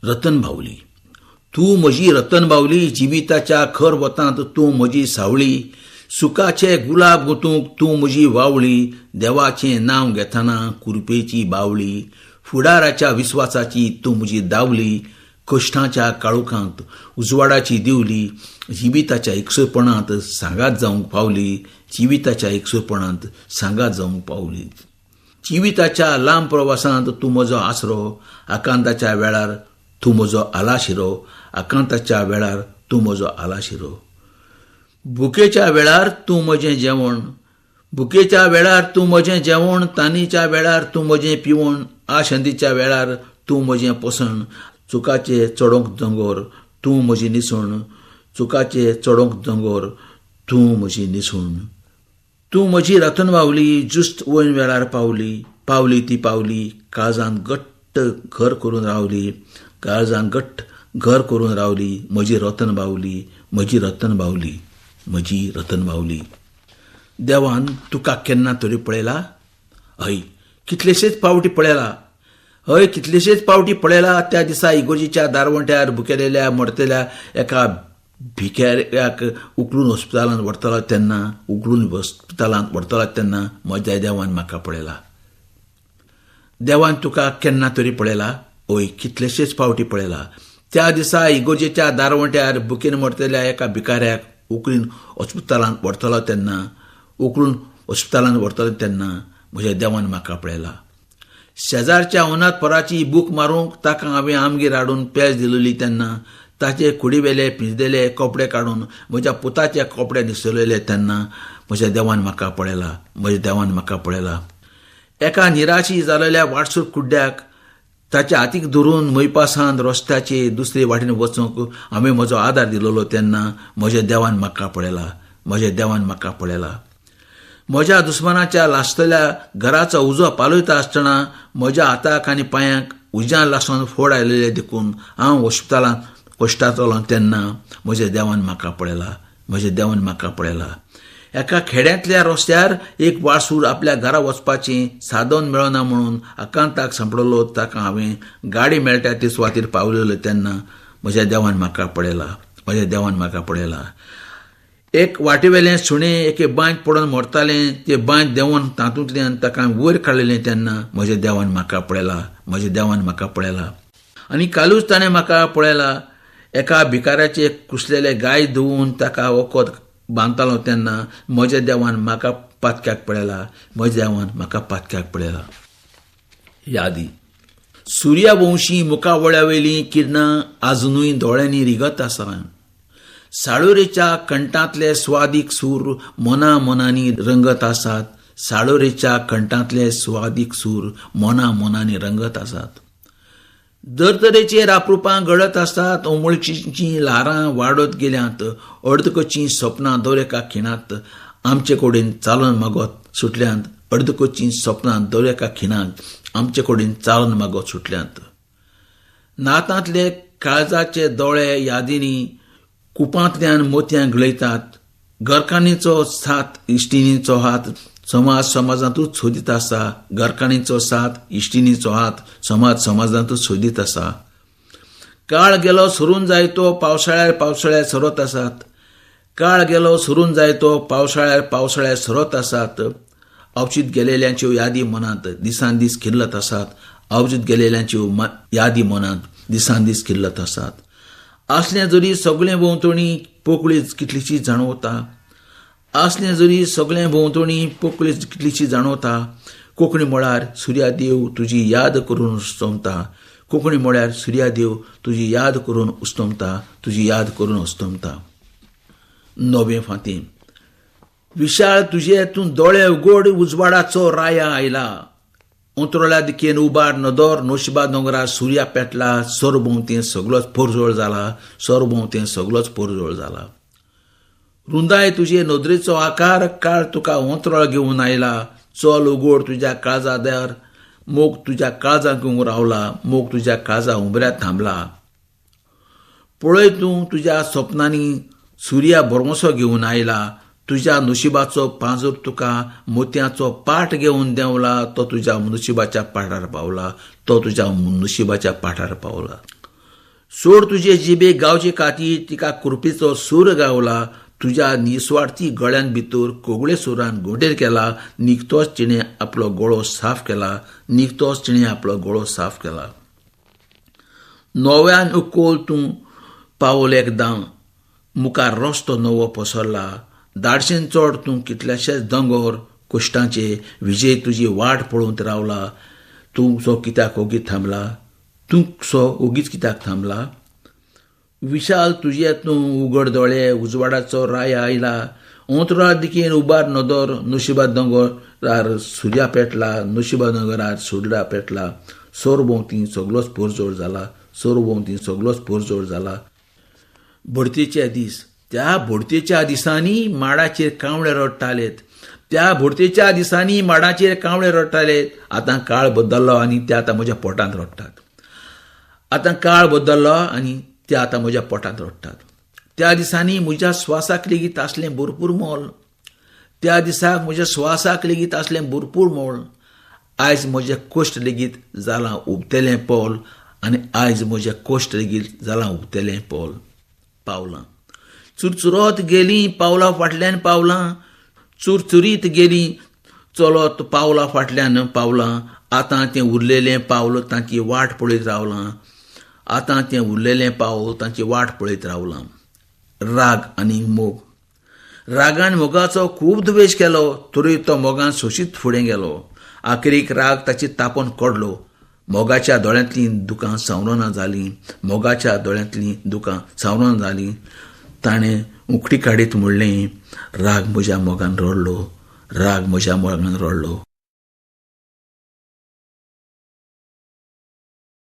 रतन बावली. तूं म्हजी रतन बावली, जिविताच्या खर वतांत तूं म्हजी सावळी. सुखाचे गुलाब गुतूंक तूं म्हजी वावळी. देवाचें नांव घेतना कुरपेची बावळी. फुडाराच्या विस्वासाची तूं म्हजी दावली. कश्टाच्या काळोखांत उजवाडाची दिवली. जिविताच्या एकसुरपणांत सांगात जावंक पावली. जिविताच्या एकसुरपणांत सांगात जावंक पावली. जिविताच्या लांब प्रवासांत तूं म्हजो आसरो. आकांताच्या वेळार तूं म्हजो आलाशिरो. आकांताच्या वेळार तूं म्हजो आलाशिरो. भुकेच्या वेळार तूं म्हजें जेवण. भुकेच्या वेळार तूं म्हजें जेवण. तान्नीच्या वेळार तूं म्हजें पिवण. आशंतीच्या वेळार तूं म्हजें पसण. चुकाचे चडोवंक दोंगोर तूं म्हजी निसण. चुकाचे चडोवंक दोंगोर तूं म्हजी निसण. तूं म्हजी रतन बावली, जुस्त वयन वेळार पावली. पावली ती पावली, काळजांत घट्ट घर करून रावली. काळजांत घट्ट घर करून रावली. म्हजी रतन बावली, म्हजी रतन बावली, म्हजी रतन बावली. देवान तुका केन्ना तरी पळयला? हय, कितलेशेच पावटी पळयला. हय, कितलेशेच पावटी पळयला. त्या दिसा इगोर्जीच्या दारवंट्यार भुकेलेल्या मरतेल्या एका भिक्याऱ्याक उखलून हॉस्पिटलांत व्हरतलो तेन्ना म्हज्या देवान म्हाका पळयला. देवान तुका केन्ना तरी पळयला? हय, कितलेशेच पावटी पळयला. त्या दिसा इगोर्जेच्या दारवंट्यार भुकेन मरतेल्या एका भिकाऱ्याक उखलून हॉस्पिटलांत व्हरतलो तेन्ना म्हज्या देवान म्हाका पळयला. शेजारच्या अनाथ पराची बूक मारूंक ताका हांवें आमगेर हाडून पेज दिलोली तेन्ना ताचे कुडीवेले पिंजलेले कपडे काडून म्हज्या पुताचे कपडे न्हेसयलेले तेन्ना म्हज्या देवान म्हाका पळयला. म्हज्या देवान म्हाका पळयला. एका निराशी जालेल्या वाटसूर कुड्ड्याक ताच्या हातीक धरून मैपासांत रस्त्याचे दुसरे वाटेन वचूंक हांवें म्हजो आदार दिलोलो तेन्ना म्हज्या देवान म्हाका पळयला. म्हज्या देवान म्हाका पळयला. म्हज्या दुस्मानाच्या लासतल्या घराचो उजो पालयता आसतना म्हज्या हाताक आनी पांयांक उज्यान लासून फोड आयलेले देखून हांव हॉस्पिटलांत कश्टाचो तेन्ना म्हज्या देवान म्हाका पळयला. म्हज्या देवान म्हाका पळयला. एका खेड्यांतल्या रस्त्यार एक वाळसूर आपल्या घरा वचपाचें साधन मेळना म्हणून आकांताक सांपडलो ताका हांवें गाडी मेळटा ते सुवातेर पावलेलो तेन्ना म्हज्या देवान म्हाका पळयला. म्हज्या देवान म्हाका पळयला. एक वाटेवेलें सुणें एके बांयत पडून मरतालें ते बांयत देंवन तातूंतल्यान ताका वयर काडलेलें तेन्ना म्हज्या देवान म्हाका पळयला. म्हज्या देवान म्हाका पळयला. आनी कालूच ताणें म्हाका पळयला. एका भिकाऱ्याचे कुसलेले गाय धुवून ताका वखद बांदतालो तेन्ना म्हज्या देवान म्हाका पातक्याक पळयला. म्हज्या देवान म्हाका पातक्याक पळयला. यादी. सुर्यवंशी मुखावळ्यावेलीं किरणां आजुनूय दोळ्यांनी रिगत आसा. साळोरेच्या कंठांतले स्वादीक सूर मना मनांनी रंगत आसात. साळोरेच्या कंठांतले स्वादीक सूर मना मनांनी रंगत आसात. दरतरेचे रापरूपां घडत आसतात. उमळशीचीं ल्हारां वाडत गेल्यांत. अर्दकचीं सपनां दरेका खिणांत आमचे कडेन चालन मागत सुटल्यांत. अर्दकचीं सपनां दरेका खिणांत आमचे कडेन चालन मागत सुटल्यांत. नातांतले काळजाचे दोळे यादींनी कुपांतल्यान मोतयां गळयतात. घरकान्नीचो साथ इश्टिणीचो हात समाजांतूच सोदीत आसा. घरकान्नीचो साथ इश्टिणीचो हात समाजांतूच सोदीत आसा. काळ गेलो सरून जाय तो पावसाळ्यार सरत आसात. काळ गेलो सरून जाय तो पावसाळ्यार सरत आसात. अवचित गेलेल्यांच्यो यादी मनांत दिसान दीस खिल्लत आसात. अवचित गेलेल्यांच्यो यादी मनांत दिसान दीस खिल्लत आसात. असलें जरी सगळें भोंवतणी पोकळीच कितलीशी जाणवता. असलें जरी सगळें भोंवतणी पोकळीच कितलीशी जाणवता. कोंकणी म्हळ्यार सुर्यादेव तुजी याद करून उस्तमता. कोंकणी म्हळ्यार सुर्यादेव तुजी याद करून उस्तमता. तुजी याद करून उस्तमता. 9वें फांतीं. विशाळ तुजे तूं दोळे उगड उजवाडाचो राया आयला. उंतरोल्या दिकेन उबार नदर नोशिबा दोंगरार सुर्या पेटला. सरभोंवतें सगळोच पोरजोळ जाला. सरभोंवतें सगळोच पोरजोळ जाला. रुंदाय तुजे नदरेचो आकार काळ तुका उंतरोळ घेवन आयला. चल उगड तुज्या काळजा दार. मोग तुज्या काळजाक घेवन रावला. मोग तुज्या काळजा उंबऱ्यात थांबला. पळय तूं तुज्या सपनांनी सुर्या बरोसो घेवन आयला. तुज्या नशिबाचो पांजर तुका मोतयाचो पाट घेवन देंवला. तो तुज्या नशिबाच्या पाठार पावला. तो तुज्या नशिबाच्या पाठार पावला. सोड तुजे जिबे गावचे काती तिका कुरपीचो सूर गावला. तुझ्या निस्वार्थी गळ्यान भितर कोगळे सुरान गोडेर केला. निकतोच तिणे आपलो गळो साफ केला. निकतोच तिणे आपलो गळो साफ केला. नव्यान उकोल तूं पावल एकदां. मुखार रस्तो नवो पसरला. दाडशेन चड तूं कितल्याशेच दोंगर कश्टांचे विजय तुजी वाट पळोवंत रावला. तूं सो कित्याक ओगीच थांबला. तूं सो ओगीच कित्याक थांबला. विशाल तुजे तूं उगड दोळे उजवाडाचो राय आयला. ओंतरार दिकेन उबार नदर नशिबा दोंगरार सुर्या पेटला. नशिबा दोंगरार सुर्या पेटला. सोरभोंवती सगळोच पोरजोड जाला. सोरभोंवती सगळोच पोरजोड जाला. भरतेचे दीस. त्या भरतेच्या दिसांनी माडाचेर कावळे रडटालेत. त्या भरतेच्या दिसांनी माडाचेर कावळे रडटालेत. आतां काळ बदललो आनी ते आतां म्हज्या पोटांत रडटात. आतां काळ बदललो आनी ते आतां म्हज्या पोटांत रडटात. त्या दिसांनी म्हज्या स्वासाक लेगीत आसलें भरपूर मोल. त्या दिसाक म्हज्या स्वासाक लेगीत आसलें भरपूर मोल. आयज म्हजें कश्ट लेगीत जालां उबतेलें पोल. आनी आयज म्हजें कश्ट लेगीत जालां उबतेलें पोल. पावलां. चुरचुरोत गेलीं पावलां फाटल्यान पावलां. चुरचुरीत गेलीं चलत पावलां फाटल्यान पावलां. आतां तें उरलेलें पावल तांची वाट पळयत रावलां. आतां तें उरलेलें पावल तांची वाट पळयत रावलां. राग आनी मोग. रागान मोगाचो खूब द्वेश केलो. तरी तो मोगान सोशीत फुडें गेलो. आखरीक राग ताची तापोवन कोडलो. मोगाच्या दोळ्यांतलीं दुकां सावरना जालीं. मोगाच्या दोळ्यांतलीं दुकां सावरना जालीं. ताणें उकडी काडीत म्हणलें, राग म्हज्या मोगान रडलो. राग म्हज्या मोगान रडलो.